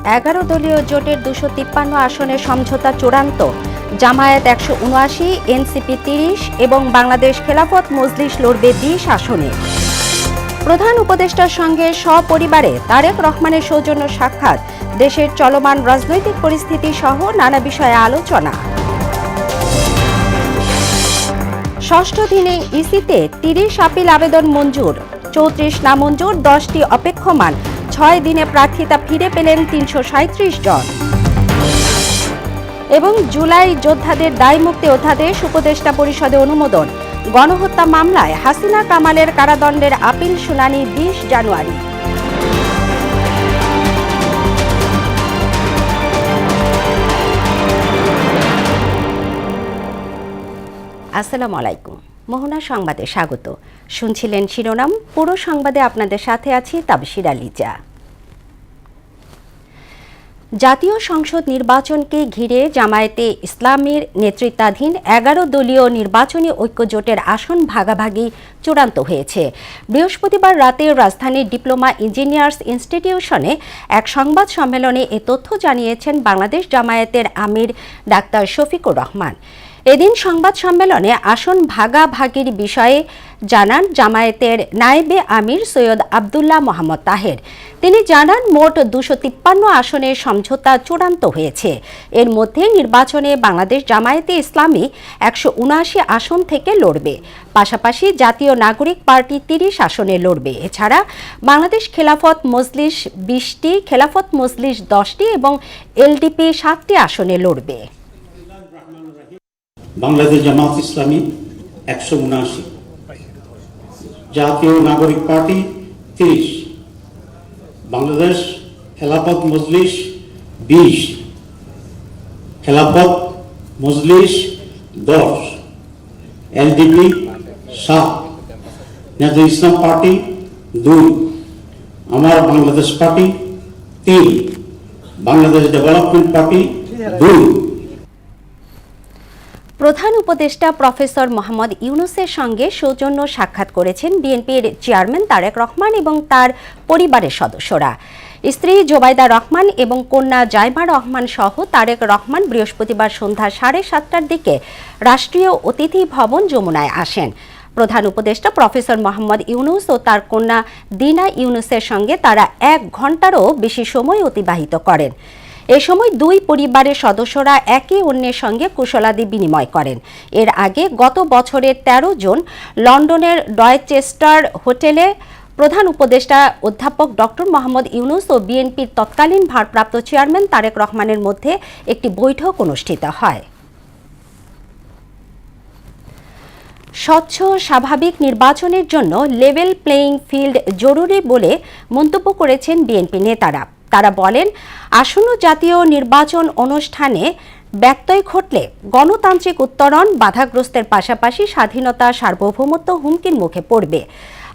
11 দলীয় জোটের 253 আসনের সমঝোতা চূড়ান্ত। জামায়াত 179, এনসিপি 30 এবং বাংলাদেশ খেলাফত মজলিস লড়বে 20 আসনে। প্রধান উপদেষ্টার সঙ্গে সপরিবারে তারেক রহমানের সৌজন্য সাক্ষাৎ, দেশের চলমান রাজনৈতিক পরিস্থিতি সহ নানা বিষয়ে আলোচনা। ষষ্ঠ দিনে ইসিতে 30 আপিল আবেদন মঞ্জুর, 34 নামঞ্জুর, 10টি অপেক্ষমান। 6 দিনে প্রার্থিতা ফিরে পেলেন 337 জন। এবং জুলাই যোদ্ধাদের দায়মুক্তি অধ্যাদেশ উপদেষ্টা পরিষদে অনুমোদন। গণহত্যা মামলায় হাসিনা কামালের কারাদণ্ডের আপিল শুনানি 20 জানুয়ারি। আসসালামু আলাইকুম। মোহনা সংবাদে স্বাগত। শুনছিলেন শিরোনাম, পুরো সংবাদে আপনাদের সাথে আছি তাবশিরা লিজা। জাতীয় সংসদ নির্বাচনকে ঘিরে জামায়াতে ইসলামীর নেতৃত্বাধীন 11 দলীয় নির্বাচনী ঐক্যজোটের আসন ভাগাভাগি চূড়ান্ত হয়েছে। বৃহস্পতিবার রাতে রাজধানীর ডিপ্লোমা ইঞ্জিনিয়ার্স ইনস্টিটিউশনে এক সংবাদ সম্মেলনে এ তথ্য জানিয়েছেন বাংলাদেশ জামায়াতের আমির ডাক্তার শফিকুর রহমান। এদিন সংবাদ সম্মেলনে আসন ভাগাভাগির বিষয়ে জানান জামায়াতের নায়েবে আমির সৈয়দ আবদুল্লাহ মোহাম্মদ তাহের। তিনি জানান, মোট 253 আসনের সমঝোতা চূড়ান্ত হয়েছে। এর মধ্যে নির্বাচনে বাংলাদেশ জামায়াতে ইসলামী 179 আসন থেকে লড়বে। পাশাপাশি জাতীয় নাগরিক পার্টি 30 আসনে লড়বে। এছাড়া বাংলাদেশ খেলাফত মজলিস 20টি, খেলাফত মজলিস 10টি এবং এলডিপি 7টি আসনে লড়বে। বাংলাদেশ জামাত ইসলামী 179, জাতীয় নাগরিক পার্টি 30, বাংলাদেশ খেলাফত মজলিস 20, খেলাফত মজলিস 10, এলডিপি 7, নেতা ইসলাম পার্টি 2, আমার Bangladesh party 3, Bangladesh development party 2। প্রধান উপদেষ্টা প্রফেসর মোহাম্মদ ইউনূসের সঙ্গে সৌজন্য সাক্ষাৎ করেছেন বিএনপির চেয়ারম্যান তারেক রহমান এবং তার পরিবারের সদস্যরা। স্ত্রী জোবাইদা রহমান এবং কন্যা জাইমা রহমান সহ তারেক রহমান বৃহস্পতিবার সন্ধ্যা 7:30টার দিকে রাষ্ট্রীয় অতিথি ভবন যমুনায় আসেন। প্রধান উপদেষ্টা প্রফেসর মোহাম্মদ ইউনূস ও তার কন্যা দিনা ইউনূসের সঙ্গে তারা 1 ঘণ্টারও বেশি সময় অতিবাহিত করেন। এ সময় দুই পরিবারের সদস্যরা একে অন্যের সঙ্গে কুশলাদি বিনিময় করেন। এর আগে গত বছরের 13 জুন লন্ডনের ডয়চেস্টার হোটেলে প্রধান উপদেষ্টা অধ্যাপক ডক্টর মোহাম্মদ ইউনূস ও বিএনপির তৎকালীন ভারপ্রাপ্ত চেয়ারম্যান তারেক রহমানের মধ্যে একটি বৈঠক অনুষ্ঠিত হয়। স্বচ্ছ স্বাভাবিক নির্বাচনের জন্য লেভেল প্লেয়িং ফিল্ড জরুরি বলে মন্তব্য করেছেন বিএনপি নেতারা। তারা বলেন, আসন্ন জাতীয় নির্বাচন অনুষ্ঠানে ব্যত্যয় ঘটলে গণতান্ত্রিক উত্তরণ বাধাগ্রস্তের পাশাপাশি স্বাধীনতা সার্বভৌমত্ব হুমকির মুখে পড়বে।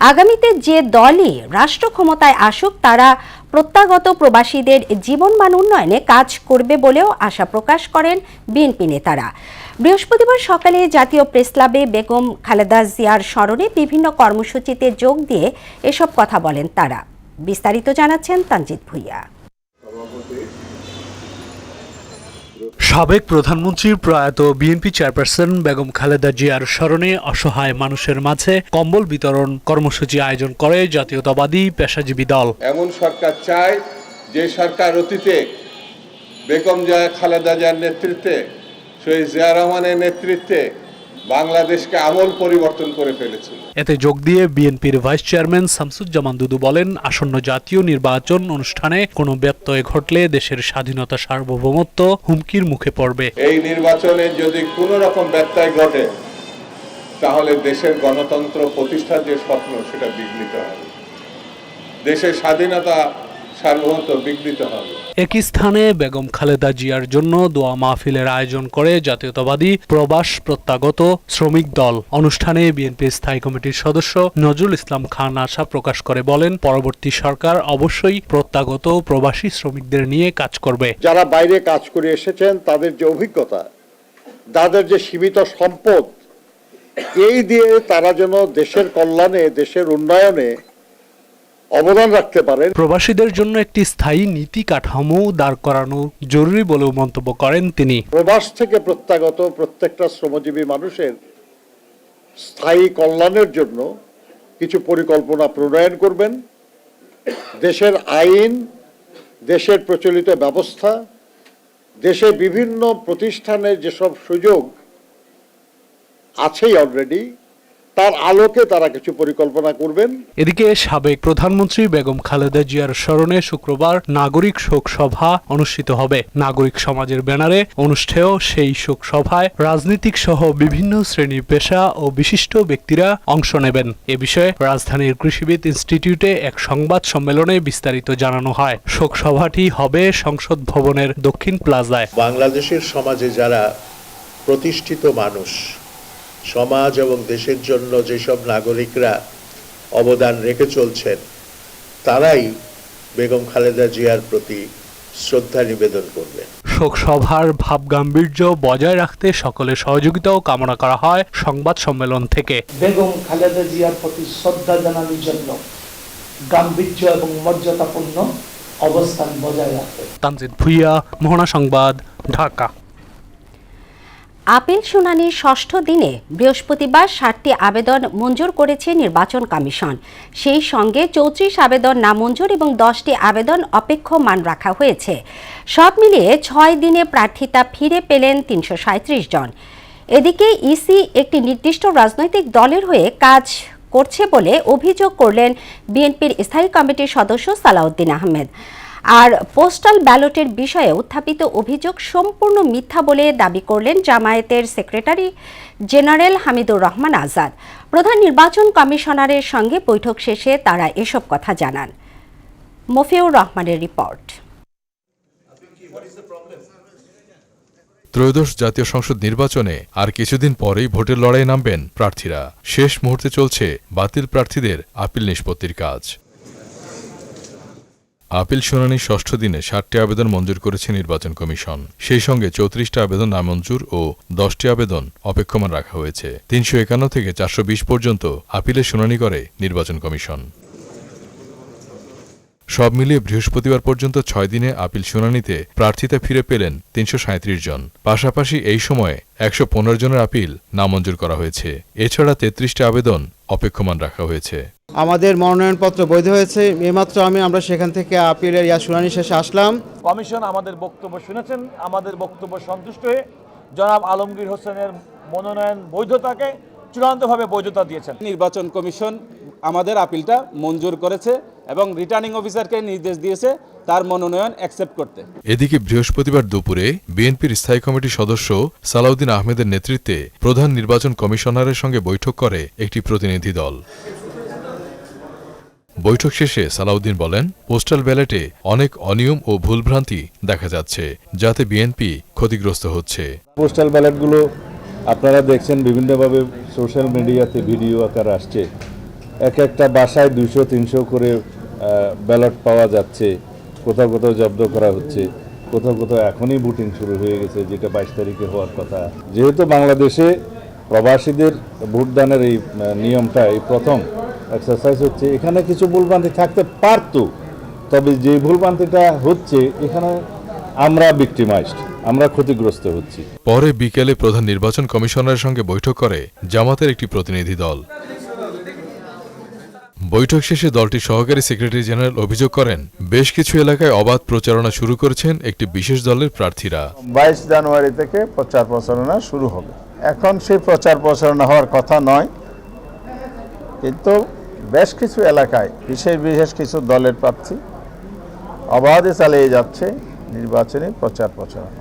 আগামীতে যে দলই রাষ্ট্র ক্ষমতায় আসুক তারা প্রত্যাগত প্রবাসীদের জীবনমান উন্নয়নে কাজ করবে বলেও আশা প্রকাশ করেন বিএনপি নেতারা। বৃহস্পতিবার সকালে জাতীয় প্রেসক্লাবে বেগম খালেদা জিয়ার স্মরণে বিভিন্ন কর্মসূচিতে যোগ দিয়ে এসব কথা বলেন তারা। বিস্তারিত জানাচ্ছেন তানজিদ ভুইয়া। সাবেক প্রধানমন্ত্রী প্রয়াত বিএনপি চেয়ারপারসন বেগম খালেদা জিয়ার স্মরণে অসহায় মানুষের মাঝে কম্বল বিতরণ কর্মসূচি আয়োজন করে জাতীয়তাবাদী পেশাজীবী দল। এমন সরকার চায় যে সরকার অতীতে বেগম খালেদা জিয়ার নেতৃত্বে, শহীদ জিয়া রহমানের নেতৃত্বে বাংলাদেশকে আমূল পরিবর্তন করে ফেলেছিল। এতে যোগ দিয়ে বিএনপির ভাইস চেয়ারম্যান শামসুজ্জামান দুদু বলেন, আসন্ন জাতীয় নির্বাচন অনুষ্ঠানে কোনো ব্যত্যয় ঘটলে দেশের স্বাধীনতা সার্বভৌমত্ব হুমকির মুখে পড়বে। এই নির্বাচনে যদি কোনো রকম ব্যত্যয় ঘটে তাহলে দেশের গণতন্ত্র প্রতিষ্ঠার যে স্বপ্ন সেটা বিঘ্নিত হবে, দেশের স্বাধীনতা সার্বভৌমত্ব বিঘ্নিত হবে। একই স্থানে বেগম খালেদা জিয়ার জন্য দোয়া মাহফিলের আয়োজন করে জাতীয়তাবাদী প্রবাস প্রত্যাগত শ্রমিক দল। অনুষ্ঠানে বিএনপি স্থায়ী কমিটির সদস্য নজরুল ইসলাম খান আশা প্রকাশ করে বলেন, পরবর্তী সরকার অবশ্যই প্রত্যাগত প্রবাসী শ্রমিকদের নিয়ে কাজ করবে। যারা বাইরে কাজ করে এসেছেন তাদের যে অভিজ্ঞতা, তাদের যে সীমিত সম্পদ, এই দিয়ে তারা যেন দেশের কল্যাণে, দেশের উন্নয়নে অবদান রাখতে পারেন। প্রবাসীদের জন্য একটি স্থায়ী নীতি কাঠামো দাঁড় করানো জরুরি বলেও মন্তব্য করেন তিনি। প্রবাস থেকে প্রত্যাগত প্রত্যেকটা শ্রমজীবী মানুষের স্থায়ী কল্যাণের জন্য কিছু পরিকল্পনা প্রণয়ন করবেন। দেশের আইন, দেশের প্রচলিত ব্যবস্থা, দেশে বিভিন্ন প্রতিষ্ঠানের যেসব সুযোগ আছেই অলরেডি, তার আলোকে তারা কিছু পরিকল্পনা করবেন। এদিকে সাবেক প্রধানমন্ত্রী বেগম খালেদা জিয়ার স্মরণে শুক্রবার নাগরিক শোক সভা অনুষ্ঠিত হবে। নাগরিক সমাজের ব্যানারে অনুষ্ঠেয় সেই শোক সভায় রাজনীতিক সহ বিভিন্ন শ্রেণী পেশা ও বিশিষ্ট ব্যক্তিরা অংশ নেবেন। এ বিষয়ে রাজধানীর কৃষিবিদ ইনস্টিটিউটে এক সংবাদ সম্মেলনে বিস্তারিত জানানো হয়। শোক সভাটি হবে সংসদ ভবনের দক্ষিণ প্লাজায়। বাংলাদেশের সমাজে যারা প্রতিষ্ঠিত মানুষ, সমাজ এবং দেশের জন্য যেসব নাগরিকরা অবদান রেখে চলছেন, তারাই বেগম খালেদা জিয়ার প্রতি শ্রদ্ধা নিবেদন করবেন। শোক সভার ভাবগাম্ভীর্য বজায় রাখতে সকলের সহযোগিতাও কামনা করা হয় সংবাদ সম্মেলন থেকে। বেগম খালেদা জিয়ার প্রতি শ্রদ্ধা জানানোর জন্য গাম্ভীর্য এবং মর্যাদাপূর্ণ অবস্থান বজায় রাখতে। তানজিদ ভুইয়া, মোহনা সংবাদ, ঢাকা। আপিল শুনানির ষষ্ঠ দিনে বৃহস্পতিবার 7টি আবেদন মঞ্জুর করেছে নির্বাচন কমিশন। সেই সঙ্গে 34 আবেদন নামঞ্জুর এবং 10টি আবেদন অপেক্ষমান রাখা হয়েছে। সব মিলিয়ে 6 দিনে প্রার্থিতা ফিরে পেলেন 337 জন। এদিকে ইসি একটি নির্দিষ্ট রাজনৈতিক দলের হয়ে কাজ করছে বলে অভিযোগ করলেন বিএনপির স্থায়ী কমিটির সদস্য সালাউদ্দিন আহমেদ। আর পোস্টাল ব্যালটের বিষয়ে উত্থাপিত অভিযোগ সম্পূর্ণ মিথ্যা বলে দাবি করলেন জামায়াতের সেক্রেটারি জেনারেল হামিদুর রহমান আজাদ। প্রধান নির্বাচন কমিশনারের সঙ্গে বৈঠক শেষে তারা এসব কথা জানান। মফিউর রহমানের রিপোর্ট। ত্রয়োদশ জাতীয় সংসদ নির্বাচনে আর কিছুদিন পরেই ভোটের লড়াই নামবেন প্রার্থীরা। শেষ মুহূর্তে চলছে বাতিল প্রার্থীদের আপিল নিষ্পত্তির কাজ। আপিল শুনানির ষষ্ঠ দিনে 7টি আবেদন মঞ্জুর করেছে নির্বাচন কমিশন। সেই সঙ্গে 34টা আবেদন নামঞ্জুর ও 10টি আবেদন অপেক্ষমান রাখা হয়েছে। 351 থেকে 420 পর্যন্ত আপিলের শুনানি করে নির্বাচন কমিশন। সব মিলিয়ে বৃহস্পতিবার পর্যন্ত 6 দিনে আপিল শুনানিতে প্রার্থিতা ফিরে পেলেন 337 জন। পাশাপাশি এই সময়ে 115 জনের আপিল নামঞ্জুর করা হয়েছে। এছাড়া 33টা আবেদন অপেক্ষমান রাখা হয়েছে। আমাদের মনোনয়নপত্র বৈধ হয়েছে। এইমাত্র আমরা সেখান থেকে আপিলের শুনানি শেষে আসলাম। কমিশন আমাদের বক্তব্য শুনেছেন, আমাদের বক্তব্য সন্তুষ্ট হয়ে জনাব আলমগীর হোসেনের মনোনয়ন বৈধতাকে চূড়ান্তভাবে বৈধতা দিয়েছেন। নির্বাচন কমিশন আমাদের আপিলটা মঞ্জুর করেছে এবং রিটার্নিং অফিসারকে নির্দেশ দিয়েছে তার মনোনয়ন অ্যাকসেপ্ট করতে। এদিকে বৃহস্পতিবার দুপুরে বিএনপির স্থায়ী কমিটির সদস্য সালাউদ্দিন আহমেদের নেতৃত্বে প্রধান নির্বাচন কমিশনারের সঙ্গে বৈঠক করে একটি প্রতিনিধি দল। বৈঠক শেষে সালাউদ্দিন বলেন, পোস্টাল ব্যালটে অনেক অনিয়ম ও ভুলভ্রান্তি দেখা যাচ্ছে, যাতে বিএনপি ক্ষতিগ্রস্ত হচ্ছে। পোস্টাল ব্যালটগুলো আপনারা দেখছেন বিভিন্নভাবে সোশ্যাল মিডিয়াতে ভিডিও আকার আসছে। এক একটা বাসায় 200-300 করে ব্যালট পাওয়া যাচ্ছে। কোথাও কোথাও জব্দ করা হচ্ছে, কোথাও কোথাও এখনই ভোটিং শুরু হয়ে গেছে, যেটা 22 তারিখে হওয়ার কথা। যেহেতু বাংলাদেশে প্রবাসীদের ভোটদানের এই নিয়মটা এই প্রথম এক্সারসাইজ হচ্ছে, এখানে কিছু ভুলভ্রান্তি থাকতে পারত, তবে যে ভুলভ্রান্তিটা হচ্ছে এখানে আমরা ভিক্টিমাইজড, আমরা ক্ষতিগ্রস্ত হচ্ছি। পরে বিকেলে প্রধান নির্বাচন কমিশনারের সঙ্গে বৈঠক করে জামাতের একটি প্রতিনিধি দল। বৈঠক শেষে দলটির সহকারী সেক্রেটারি জেনারেল অভিযোগ করেন, বেশ কিছু এলাকায় অবাধ প্রচারণা শুরু করেছেন একটি বিশেষ দলের প্রার্থীরা। 22 জানুয়ারি থেকে প্রচার প্রচারণা শুরু হবে। এখন সেই প্রচার প্রচারণা হওয়ার কথা নয়, কিন্তু বেশ কিছু এলাকায় বিশেষ কিছু দলের প্রার্থী অবাধে চালিয়ে যাচ্ছে নির্বাচনী প্রচার প্রচারণা।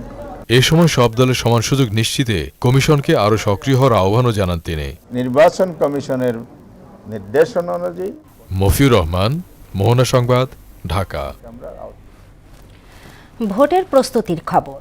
এ সময় সব দলের সমান সুযোগ নিশ্চিতে কমিশনকে আরও সক্রিয় হওয়ার আহ্বানও জানান তিনি। নির্বাচন কমিশনের নির্দেশনা অনুযায়ী। মফিউর রহমান, মোহনা সংবাদ, ঢাকা। ভোটের প্রস্তুতির খবর।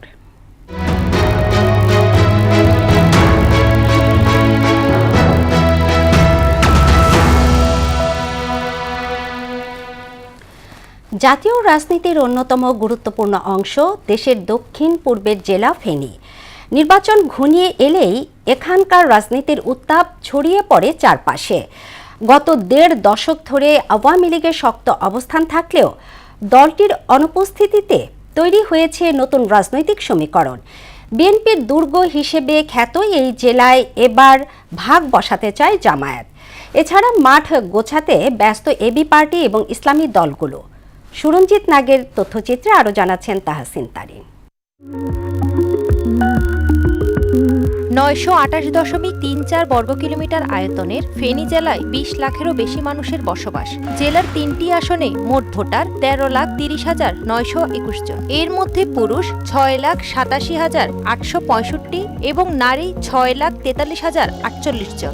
জাতীয় রাজনীতির অন্যতম গুরুত্বপূর্ণ অংশ দেশের দক্ষিণ পূর্বের জেলা ফেনী। নির্বাচন ঘনিয়ে এলেই এখানকার রাজনীতির উত্তাপ ছড়িয়ে পড়ে চারপাশে। গত ১.৫ দশক ধরে আওয়ামী লীগের শক্ত অবস্থান থাকলেও দলটির অনুপস্থিতিতে তৈরি হয়েছে নতুন রাজনৈতিক সমীকরণ। বিএনপির দুর্গ হিসেবে খ্যাত এই জেলায় এবার ভাগ বসাতে চায় জামায়াত। এছাড়া মাঠ গোছাতে ব্যস্ত এবি পার্টি এবং ইসলামী দলগুলো। সুরঞ্জিত নাগের তথ্যচিত্রে আরও জানাচ্ছেন তাহসিন তারিন। ৯২৮.৩৪ বর্গ কিলোমিটার আয়তনের ফেনী জেলায় ২০ লাখেরও বেশি মানুষের বসবাস। জেলার ৩টি আসনে মোট ভোটার ১৩,৩০,৯২১ জন। এর মধ্যে পুরুষ ৬,৮৭,৮৬৫ এবং নারী ৬,৪৩,০৪৮ জন।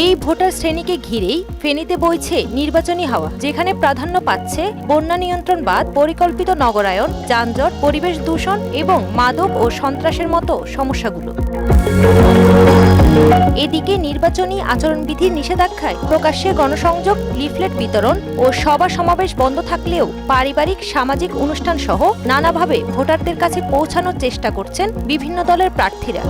এই ভোটার শ্রেণীকে ঘিরেই ফেনীতে বইছে নির্বাচনী হাওয়া, যেখানে প্রাধান্য পাচ্ছে বন্যা নিয়ন্ত্রণ বাদ, পরিকল্পিত নগরায়ন, যানজট, পরিবেশ দূষণ এবং মাদক ও সন্ত্রাসের মতো সমস্যাগুলো। এদিকে নির্বাচনী আচরণবিধির নিষেধাজ্ঞায় প্রকাশ্যে গণসংযোগ, লিফলেট বিতরণ ও সভা সমাবেশ বন্ধ থাকলেও পারিবারিক, সামাজিক অনুষ্ঠান সহ নানাভাবে ভোটারদের কাছে পৌঁছানোর চেষ্টা করছেন বিভিন্ন দলের প্রার্থীরা।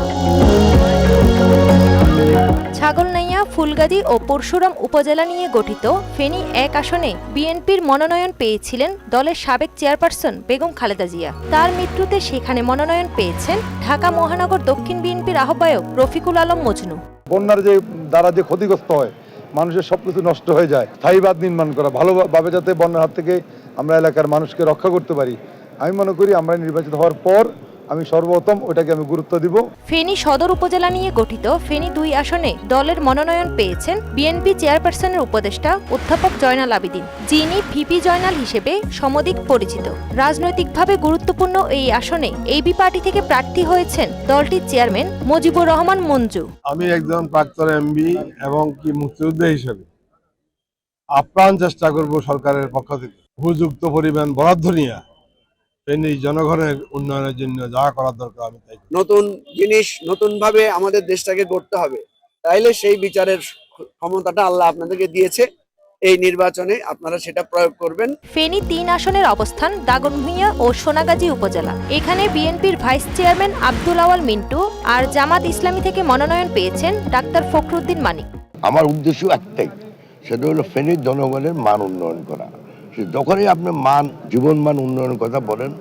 ছাগলনাইয়া, ফুলগাজী ও পরশুরাম উপজেলা নিয়ে গঠিত ফেনী ১ আসনে বিএনপির মনোনয়ন পেয়েছিলেন দলের সাবেক চেয়ারপারসন বেগম খালেদা জিয়া। তার মৃত্যুতে সেখানে মনোনয়ন পেয়েছেন ঢাকা মহানগর দক্ষিণ বিএনপির আহ্বায়ক রফিকুল আলম মজনু। বন্যার দ্বারা যে ক্ষতিগ্রস্ত হয়, মানুষের সবকিছু নষ্ট হয়ে যায়, স্থায়ী বাঁধ নির্মাণ করা, ভালোভাবে যাতে বন্যার হাত থেকে আমরা এলাকার মানুষকে রক্ষা করতে পারি। আমি মনে করি আমরা নির্বাচিত হওয়ার পর আমি সর্বপ্রথম ওটাকে আমি গুরুত্ব দিব। ফেনী সদর উপজেলা নিয়ে গঠিত ফেনী ২ আসনে দলের মনোনয়ন পেয়েছেন বিএনপি চেয়ারপারসনের উপদেষ্টা অধ্যাপক জয়নাল আবেদীন, যিনি ভিপি জয়নাল হিসেবে সমধিক পরিচিত। রাজনৈতিকভাবে গুরুত্বপূর্ণ এই আসনে এবি পার্টি থেকে প্রার্থী হয়েছেন দলটির চেয়ারম্যান মুজিবুর রহমান মঞ্জু। আমি একজন প্রাক্তন এমপি এবং কি মুক্তিযোদ্ধা হিসেবে আপ্রাণ চেষ্টা করব সরকারের পক্ষ থেকে উপযুক্ত পরিমাণ বরাদ্দ নিয়ে জনগণের উন্নয়নের জন্য যা করার দরকার আমি তাই। নতুন জিনিস নতুন ভাবে আমাদের দেশটাকে গড়তে হবে, তাইলে সেই বিচারের ক্ষমতাটা আল্লাহ আপনাদেরকে দিয়েছে। এই নির্বাচনে আপনারা সেটা প্রয়োগ করবেন। ফেনী ৩ আসনের অবস্থান দাগনভূঞা ও সোনাগাজী উপজেলা। এখানে বিএনপির ভাইস চেয়ারম্যান আব্দুল আওয়াল মিন্টু আর জামাত ইসলামী থেকে মনোনয়ন পেয়েছেন ডাক্তার ফখরুদ্দিন মানিক। আমার উদ্দেশ্য একটাই, সেটা হলো ফেনীর জনগণের মান উন্নয়ন করা। যখনই আপনি জীবন মান উন্নয়নের কথা বলেন,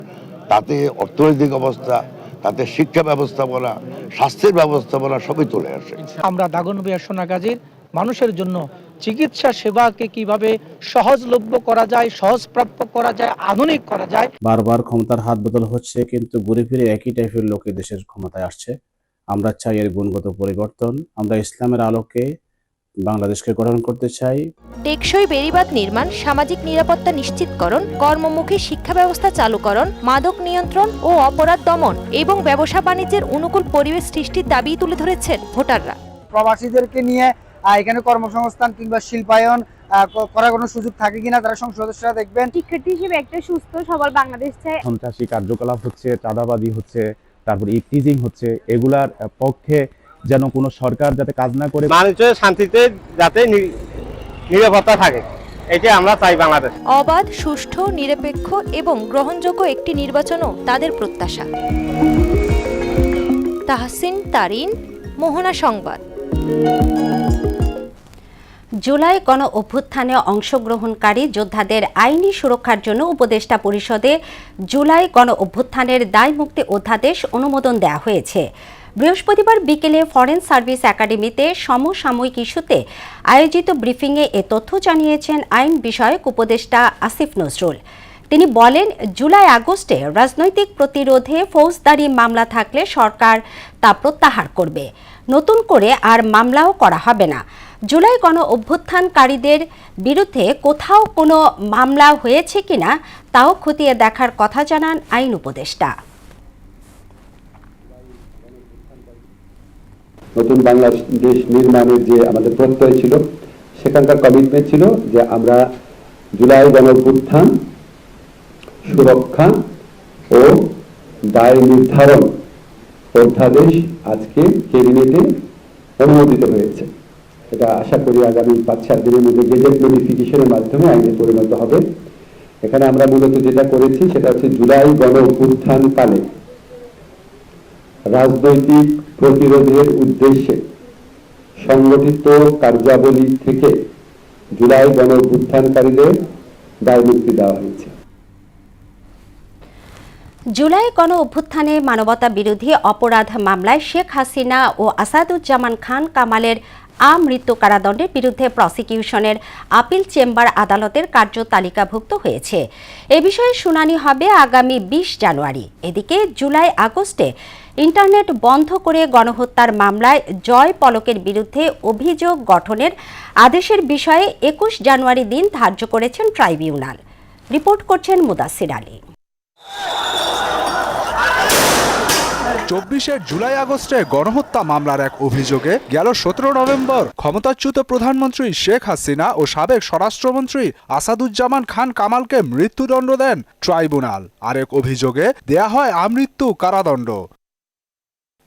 তাতে অর্থনৈতিক অবস্থা, তাতে শিক্ষা ব্যবস্থা বলা, স্বাস্থ্যের ব্যবস্থা বলা সবই চলে আসে। আমরা দাগনভূঞা সোনাগাজীর মানুষের জন্য চিকিৎসা সেবাকে কিভাবে সহজলভ্য করা যায়, সহজপ্রাপ্য করা যায়, আধুনিক করা যায়। বারবার ক্ষমতার হাত বদল হচ্ছে, কিন্তু ঘুরে ফিরে একই টাইপের লোকে দেশের ক্ষমতায় আসছে। আমরা চাই এর গুণগত পরিবর্তন। আমরা ইসলামের আলোকে বাংলাদেশকে গঠন করতে চাই। টেকসই বেড়িবাঁধ নির্মাণ, সামাজিক নিরাপত্তা নিশ্চিতকরণ, কর্মমুখী শিক্ষা ব্যবস্থা চালুকরণ, মাদক নিয়ন্ত্রণ ও অপরাধ দমন এবং ব্যবসা বাণিজ্যের অনুকূল পরিবেশ সৃষ্টির দাবি তুলে ধরেছেন ভোটাররা। প্রবাসীদেরকে নিয়ে এখানে কর্মসংস্থান কিংবা শিল্পায়ন করার কোনো সুযোগ থাকে কিনা তারা সংসদ সদস্যরা দেখবেন। শিক্ষার্থী হিসেবে একটা সুস্থ সবল বাংলাদেশ চাই। সন্ত্রাসী কার্যকলাপ হচ্ছে, চাঁদাবাজি হচ্ছে, তারপর ইফটিজিং হচ্ছে, এগুলার পক্ষে যেন কোনো সরকার যাতে কাজ না করে, মানুষের শান্তিতে যাতে নিরাপত্তা থাকে, এটা আমরা চাই বাংলাদেশ। অবাধ, সুষ্ঠু, নিরপেক্ষ এবং গ্রহণযোগ্য একটি নির্বাচনও তাদের প্রত্যাশা। তাহসিন তারিন, মোহনা সংবাদ। জুলাই গণ অভ্যুত্থানে অংশগ্রহণকারী যোদ্ধাদের আইনি সুরক্ষার জন্য উপদেষ্টা পরিষদে জুলাই গণ অভ্যুত্থানের দায়মুক্তি অধ্যাদেশ অনুমোদন দেওয়া হয়েছে। বৃহস্পতিবার বিকেলে ফরেন সার্ভিস একাডেমিতে সমসাময়িক ইস্যুতে আয়োজিত ব্রিফিংয়ে এ তথ্য জানিয়েছেন আইন বিষয়ক উপদেষ্টা আসিফ নজরুল। তিনি বলেন, জুলাই আগস্টে রাজনৈতিক প্রতিরোধে ফৌজদারি মামলা থাকলে সরকার তা প্রত্যাহার করবে। নতুন করে আর মামলাও করা হবে না। জুলাই গণ অভ্যুত্থানকারীদের বিরুদ্ধে কোথাও কোনো মামলা হয়েছে কিনা তাও খতিয়ে দেখার কথা জানান আইন উপদেষ্টা। নতুন বাংলাদেশ নির্মাণের যে আমাদের প্রত্যয় ছিল, সেখানকার কমিটমেন্ট ছিল যে আমরা জুলাই গণ অভ্যুত্থান সুরক্ষা ও দায় নির্ধারণ অধ্যাদেশ আজকে ক্যাবিনেটে অনুমোদিত হয়েছে। এটা আশা করি আগামী ৫-৭ দিনের মধ্যে গেজেট নোটিফিকেশনের মাধ্যমে আইনে পরিণত হবে। এখানে আমরা মূলত যেটা করেছি সেটা হচ্ছে জুলাই গণ অভ্যুত্থানকালে রাজনৈতিক প্রতিরোধের উদ্দেশ্যে সংগঠিত কার্যাবলী থেকে জুলাই গণঅভ্যুত্থানকারীদের দায়মুক্তি দেওয়া হয়েছে। জুলাই গণ অভ্যুত্থানে মানবতা বিরোধী অপরাধ মামলায় শেখ হাসিনা ও আসাদুজ্জামান খান কামালের আমৃত্যু কারাদণ্ডের বিরুদ্ধে প্রসিকিউশনের আপিল চেম্বার আদালতের কার্য তালিকাভুক্ত হয়েছে। এ বিষয়ে শুনানি হবে আগামী 20 জানুয়ারি। এদিকে জুলাই আগস্টে ইন্টারনেট বন্ধ করে গণহত্যার মামলায় জয় পলকের বিরুদ্ধে অভিযোগ গঠনের আদেশের বিষয়ে 21 জানুয়ারি দিন ধার্য করেছেন ট্রাইব্যুনাল। রিপোর্ট করছেন মুদাসসির আলী। 24 জুলাই আগস্টে গণহত্যা মামলার এক অভিযোগে গেল 17 নভেম্বর ক্ষমতাচ্যুত প্রধানমন্ত্রী শেখ হাসিনা ও সাবেক স্বরাষ্ট্রমন্ত্রী আসাদুজ্জামান খান কামালকে মৃত্যুদণ্ড দেন ট্রাইব্যুনাল। আরেক অভিযোগে দেয়া হয় আমৃত্যু কারাদণ্ড।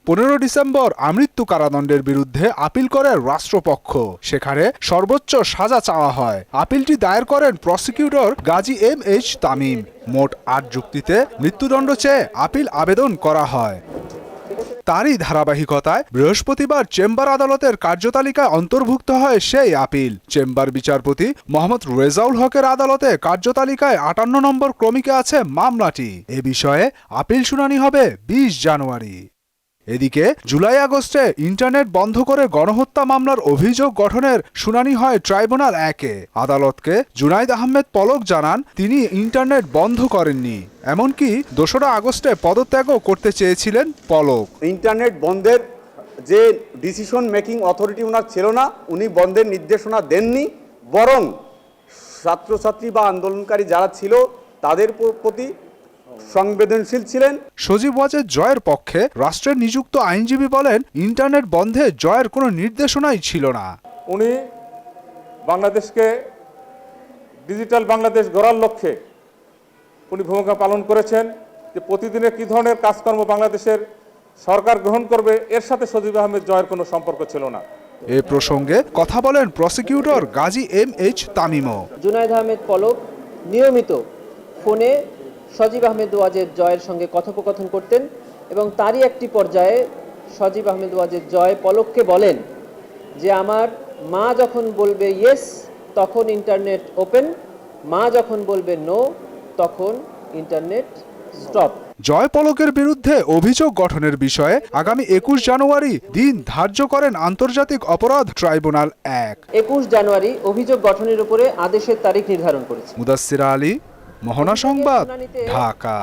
15 ডিসেম্বর আমৃত্যু কারাদণ্ডের বিরুদ্ধে আপিল করে রাষ্ট্রপক্ষ। সেখানে সর্বোচ্চ সাজা চাওয়া হয়। আপিলটি দায়ের করেন প্রসিকিউটর গাজী MH তামিম। মোট 8 যুক্তিতে মৃত্যুদণ্ড চেয়ে আপিল আবেদন করা হয়। তারই ধারাবাহিকতায় বৃহস্পতিবার চেম্বার আদালতের কার্যতালিকায় অন্তর্ভুক্ত হয় সেই আপিল। চেম্বার বিচারপতি মোহাম্মদ রেজাউল হকের আদালতে কার্যতালিকায় 58 নম্বর ক্রমিকে আছে মামলাটি। এ বিষয়ে আপিল শুনানি হবে 20 জানুয়ারি। এদিকে জুলাই আগস্টে ইন্টারনেট বন্ধ করে গণহত্যা মামলার অভিযোগ গঠনের শুনানি হয় ট্রাইব্যুনাল 1-এ। আদালতকে জুনাইদ আহমেদ পলক জানান তিনি ইন্টারনেট বন্ধ করেননি, এমনকি 2 আগস্টে পদত্যাগও করতে চেয়েছিলেন পলক। ইন্টারনেট বন্ধের যে ডিসিশন মেকিং অথরিটি ওনার ছিল না, উনি বন্ধের নির্দেশনা দেননি, বরং ছাত্রছাত্রী বা আন্দোলনকারী যারা ছিল তাদের প্রতি সংবেদনশীল ছিলেন। সজীব ওয়াজেদ জয়ের পক্ষে রাষ্ট্রের নিযুক্ত আইনজীবী বলেন ইন্টারনেট বন্ধে জয়ের কোনো নির্দেশনাই ছিল না। উনি বাংলাদেশকে ডিজিটাল বাংলাদেশ গড়ার লক্ষ্যে উনি ভূমিকা পালন করেছেন। যে প্রতিদিনের কী ধরনের কাজকর্ম বাংলাদেশের সরকার গ্রহণ করবে এর সাথে সজীব আহমেদ জয়ের কোনো সম্পর্ক ছিল না। এ প্রসঙ্গে কথা বলেন প্রসিকিউটর গাজী MH তামিমও। জুনাইদ আহমেদ পলক নিয়মিত ফোনে সজীব আহমেদ ওয়াজেদ জয়ের সঙ্গে কথোপকথন করতেন এবং তারই একটি পর্যায়ে সজীব আহমেদ ওয়াজেদ জয় পলককে বলেন যে আমার মা যখন বলবে ইয়েস তখন ইন্টারনেট ওপেন, মা যখন বলবে নো তখন ইন্টারনেট স্টপ। জয় পলকের বিরুদ্ধে অভিযোগ গঠনের বিষয়ে আগামী 21 জানুয়ারি দিন ধার্য করেন আন্তর্জাতিক অপরাধ ট্রাইব্যুনাল 1। 21 জানুয়ারি অভিযোগ গঠনের উপরে আদেশের তারিখ নির্ধারণ করেছে। মুদাসসির আলী, মোহনা সংবাদ, ঢাকা।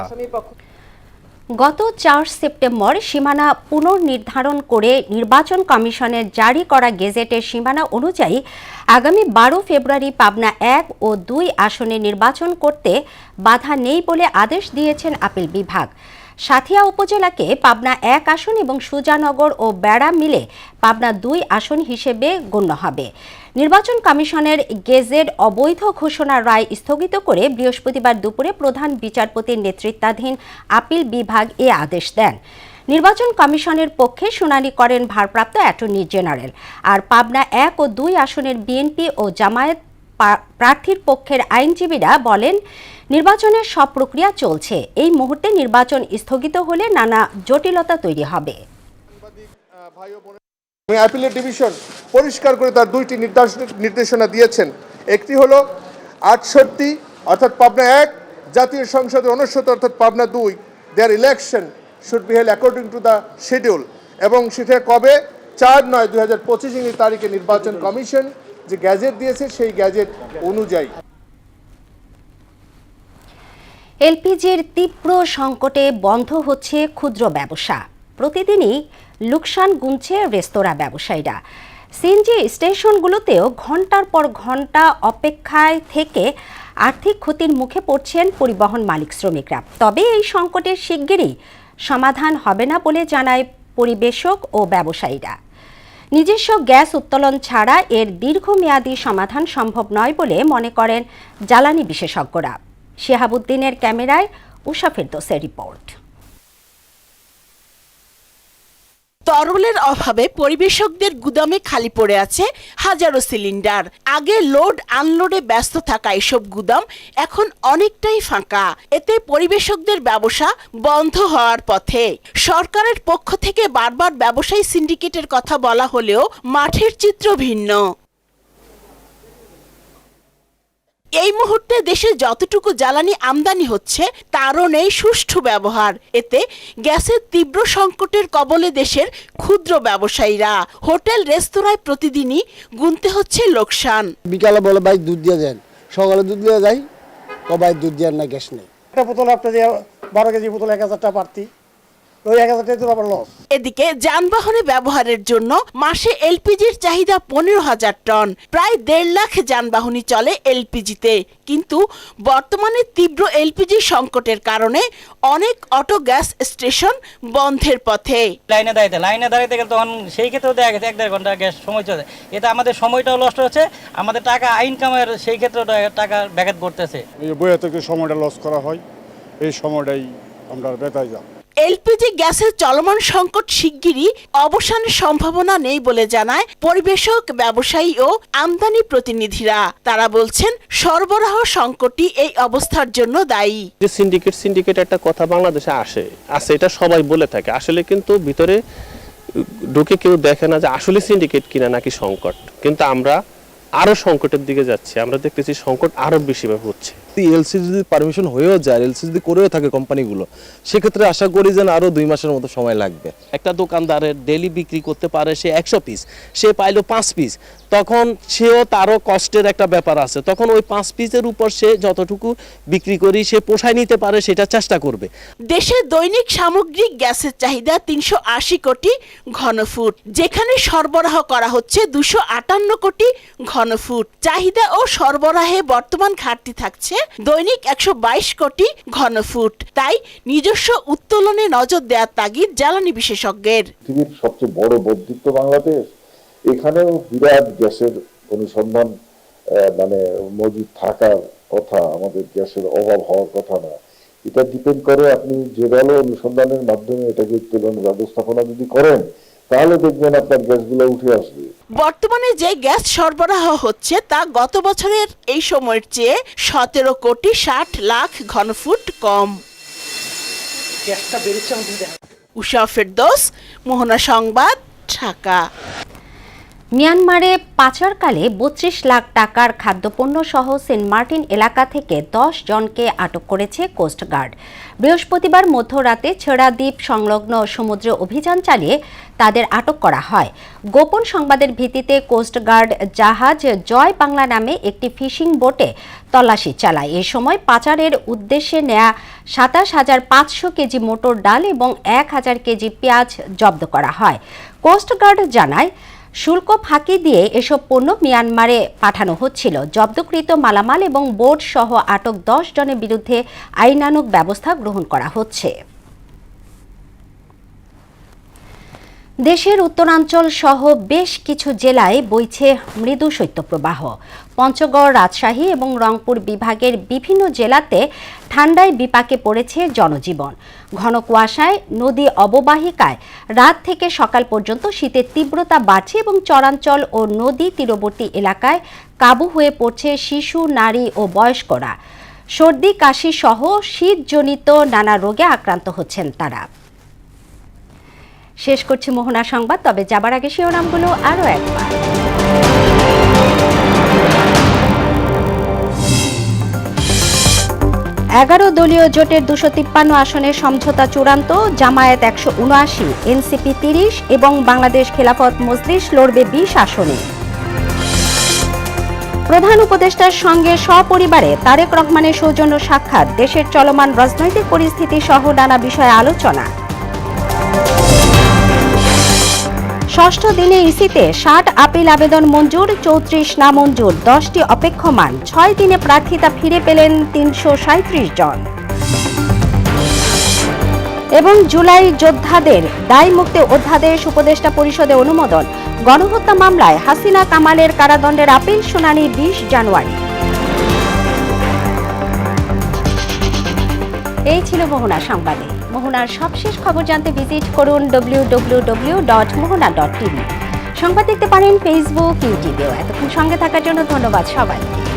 গত 4 সেপ্টেম্বর সীমানা পুনর্নির্ধারণ করে নির্বাচন কমিশনের জারি করা গেজেটের সীমানা অনুযায়ী আগামী 12 ফেব্রুয়ারি পাবনা 1 ও 2 আসনে নির্বাচন করতে বাধা নেই বলে আদেশ দিয়েছেন আপিল বিভাগ। সাথিয়া উপজেলাকে পাবনা 1 আসন এবং সুজানগর ও বেড়া মিলে পাবনা 2 আসন হিসেবে গণ্য হবে। নির্বাচন কমিশনের গেজেট অবৈধ ঘোষণার রায় স্থগিত করে বৃহস্পতিবার দুপুরে প্রধান বিচারপতির নেতৃত্বাধীন আপিল বিভাগ এ আদেশ দেন। নির্বাচন কমিশনের পক্ষে শুনানি করেন ভারপ্রাপ্ত অ্যাটর্নি জেনারেল। আর পাবনা 1 ও 2 আসনের বিএনপি ও জামায়াত প্রার্থীর পক্ষের আইনজীবীরা বলেন নির্বাচনের সব প্রক্রিয়া চলছে, এই মুহূর্তে নির্বাচন স্থগিত হলে নানা জটিলতা তৈরি হবে। অ্যাপিলেট ডিভিশন পরিষ্কার করে তার 2টি নির্দেশনা দিয়েছেন। একটি হলো 68 অর্থাৎ পাবনা 1, জাতীয় সংসদের 69 অর্থাৎ Pabna 2, there election should be held according to the schedule. এবং সেটা কবে 4/9/2025 তারিখে নির্বাচন কমিশন যে গ্যাজেট দিয়েছে সেই গ্যাজেট অনুযায়ী। এলপিজির তীব্র সংকটে বন্ধ হচ্ছে ক্ষুদ্র ব্যবসা। প্রতিদিনই লোকসান গুনছে রেস্তোরাঁ ব্যবসায়ীরা। সিএনজি স্টেশনগুলোতেও ঘন্টার পর ঘন্টা অপেক্ষায় থেকে আর্থিক ক্ষতির মুখে পড়ছেন পরিবহন মালিক শ্রমিকরা। তবে এই সংকটের শিগগিরই সমাধান হবে না বলে জানায় পরিবেশক ও ব্যবসায়ীরা। নিজস্ব গ্যাস উত্তোলন ছাড়া এর দীর্ঘমেয়াদী সমাধান সম্ভব নয় বলে মনে করেন জ্বালানি বিশেষজ্ঞরা। শিহাবুদ্দিনের ক্যামেরায় উষা ফেরদৌসের রিপোর্ট। তরলের অভাবে পরিবেশকদের গুদামে খালি পড়ে আছে হাজারো সিলিন্ডার। আগে লোড আনলোডে ব্যস্ত থাকা এসব গুদাম এখন অনেকটাই ফাঁকা। এতে পরিবেশকদের ব্যবসা বন্ধ হওয়ার পথে। সরকারের পক্ষ থেকে বারবার ব্যবসায়ী সিন্ডিকেটের কথা বলা হলেও মাঠের চিত্র ভিন্ন। এই মুহূর্তে দেশে যতটুকু জ্বালানি আমদানি হচ্ছে তারও নেই সুষ্ঠু ব্যবহার। এতে গ্যাসের তীব্র সংকটের কবলে দেশের ক্ষুদ্র ব্যবসায়ীরা। হোটেল রেস্তোরাঁয় প্রতিদিনই গুনতে হচ্ছে লোকসান। বিকালে বলে ভাই দুধ দিয়ে দেন, সকালে দুধ দিয়ে যাই ভাই দুধ দেওয়ার না, গ্যাস নেই। একটা বোতল আপনার 12 কেজি বোতল 1000 টাকা বাড়তি, ওই 1000 টাকা তো আবার লস। এদিকে যানবাহনে ব্যবহারের জন্য মাসে এলপিজির চাহিদা 15,000 টন। প্রায় 1.5 লাখ যানবাহনই চলে এলপিজিতে। কিন্তু বর্তমানে তীব্র এলপিজি সংকটের কারণে অনেক অটো গ্যাস স্টেশন বন্ধের পথে। লাইনে দাঁড়াইতে গেলে তখন সেই ক্ষেত্রেও দেখা গেছে 1-1.5 ঘন্টা গ্যাস সময় চলে। এতে আমাদের সময়টাও নষ্ট হচ্ছে, আমাদের টাকা ইনকামের সেই ক্ষেত্রে টাকা ব্যাঘাত ঘটতেছে। বইয়া থেকে সময়টা লস করা হয়, এই সময়টাই আমরা বেতায় যাই। এলপিজি গ্যাসের চলমান সংকট শিগগিরই অবসানের সম্ভাবনা নেই বলে জানায় পরিবেশক, ব্যবসায়ী ও আমদানি প্রতিনিধিরা। তারা বলছেন সরবরাহ সংকটই এই অবস্থার জন্য দায়ী। যে সিন্ডিকেট একটা কথা বাংলাদেশে আছে, এটা সবাই বলে থাকে, আসলে কিন্তু ভিতরে ঢুকে কেউ দেখে না যে আসলে সিন্ডিকেট কিনা নাকি সংকট। কিন্তু আমরা আরো সংকটের দিকে যাচ্ছি, আমরা দেখতেছি সংকট আরো বেশি ভাবে হচ্ছে। এলসি যদি পারমিশন হয়েও যায়, এলসি যদি করেও থাকে কোম্পানিগুলো, সেক্ষেত্রে আশা করি যে আরো 2 মাসের মতো সময় লাগবে। একটা দোকানদারের ডেলি বিক্রি করতে পারে সে 100 পিস, সে পাইলো 5 পিস, তখন সেও তারও কষ্টের একটা ব্যাপার আছে। তখন ওই 5 পিসের উপর সে যতটুকু বিক্রি করি সে পোষায় নিতে পারে সেটা চেষ্টা করবে। দেশে দৈনিক সামগ্রিক গ্যাসের চাহিদা 380 কোটি ঘনফুট, যেখানে সরবরাহ করা হচ্ছে 258 কোটি ঘনফুট। চাহিদা ও সরবরাহে বর্তমান ঘাটতি থাকছে দৈনিক 122 কোটি ঘনফুট। তাই নিজস্ব উত্তোলনে নজর দেওয়ার তাগিদ জ্বালানি বিশেষজ্ঞের। পৃথিবীর সবচেয়ে বড় বর্ধিত বাংলাদেশ, এখানেও বিরাট গ্যাসের অনুসন্ধান মজুদ থাকার কথা, আমাদের গ্যাসের অভাব হওয়ার কথা না। এটা ডিপেন্ড করে আপনি জোরালো অনুসন্ধানের মাধ্যমে এটাকে উত্তোলন ব্যবস্থাপনা যদি করেন, তাহলে দেখবেন আপনার গ্যাসগুলো উঠে আসবে। বর্তমানে যে গ্যাস সরবরাহ হচ্ছে তা গত বছরের এই সময়ের চেয়ে 17 কোটি 60 লাখ ঘনফুট কম। উষা ফেরদৌস, মোহনা সংবাদ, ঢাকা। মিয়ানমারে পাচারকালে 32 লাখ টাকার খাদ্যপণ্য সহ সেন্ট মার্টিন এলাকা থেকে 10 জনকে আটক করেছে কোস্টগার্ড। বৃহস্পতিবার মধ্যরাতে ছেড়া দ্বীপ সংলগ্ন সমুদ্রে অভিযান চালিয়ে তাদের আটক করা হয়। গোপন সংবাদের ভিত্তিতে কোস্টগার্ড জাহাজ জয় বাংলা নামে একটি ফিশিং বোটে তল্লাশি চালায়। এ সময় পাচারের উদ্দেশ্যে নেয়া 27,500 কেজি মটর ডাল এবং 1000 কেজি পেঁয়াজ জব্দ করা হয়। কোস্টগার্ড জানায়, শুল্ক ফাঁকি দিয়ে এসব পণ্য মিয়ানমারে পাঠানো হচ্ছিল। জব্দকৃত মালামাল এবং বোট সহ আটক 10 জনের বিরুদ্ধে আইনানুগ ব্যবস্থা গ্রহণ করা হচ্ছে। দেশের উত্তরাঞ্চল সহ বেশ কিছু জেলায় বইছে মৃদু শৈত্যপ্রবাহ। পঞ্চগড়, রাজশাহী এবং রংপুর বিভাগের বিভিন্ন জেলাতে ঠান্ডায় বিপাকে পড়েছে জনজীবন। ঘন কুয়াশায় নদী অববাহিকায় রাত থেকে সকাল পর্যন্ত শীতের তীব্রতা বাড়ছে এবং চরাঞ্চল ও নদী তীরবর্তী এলাকায় কাবু হয়ে পড়ছে শিশু, নারী ও বয়স্করা। সর্দি, কাশি সহ শীতজনিত নানা রোগে আক্রান্ত হচ্ছেন তারা। শেষ করছি মোহনা সংবাদ, তবে যাবার আগে শিরোনামগুলো আরও একবার। 11 দলীয় জোটের 253 আসনের সমঝোতা চূড়ান্ত। জামায়াত 179, এনসিপি 30 এবং বাংলাদেশ খেলাফত মজলিস লড়বে 20 আসনে। প্রধান উপদেষ্টার সঙ্গে সপরিবারে তারেক রহমানের সৌজন্য সাক্ষাৎ। দেশের চলমান রাজনৈতিক পরিস্থিতি সহ নানা বিষয়ে আলোচনা। ষষ্ঠ দিনে ইসিতে 60 আপিল আবেদন মঞ্জুর, 34 নামঞ্জুর, 10টি অপেক্ষমান। 6 দিনে প্রার্থিতা ফিরে পেলেন 337 জন। এবং জুলাই যোদ্ধাদের দায়মুক্তি অধ্যাদেশ উপদেষ্টা পরিষদে অনুমোদন। গণহত্যা মামলায় হাসিনা কামালের কারাদণ্ডের আপিল শুনানি 20 জানুয়ারি। এই ছিল মোহনা সংবাদে। মোহনার সবশেষ খবর জানতে ভিজিট করুন www.mohona.tv। সংবাদ দেখতে পারেন ফেসবুক, ইউটিউবেও। এতক্ষণ সঙ্গে থাকার জন্য ধন্যবাদ সবাইকে।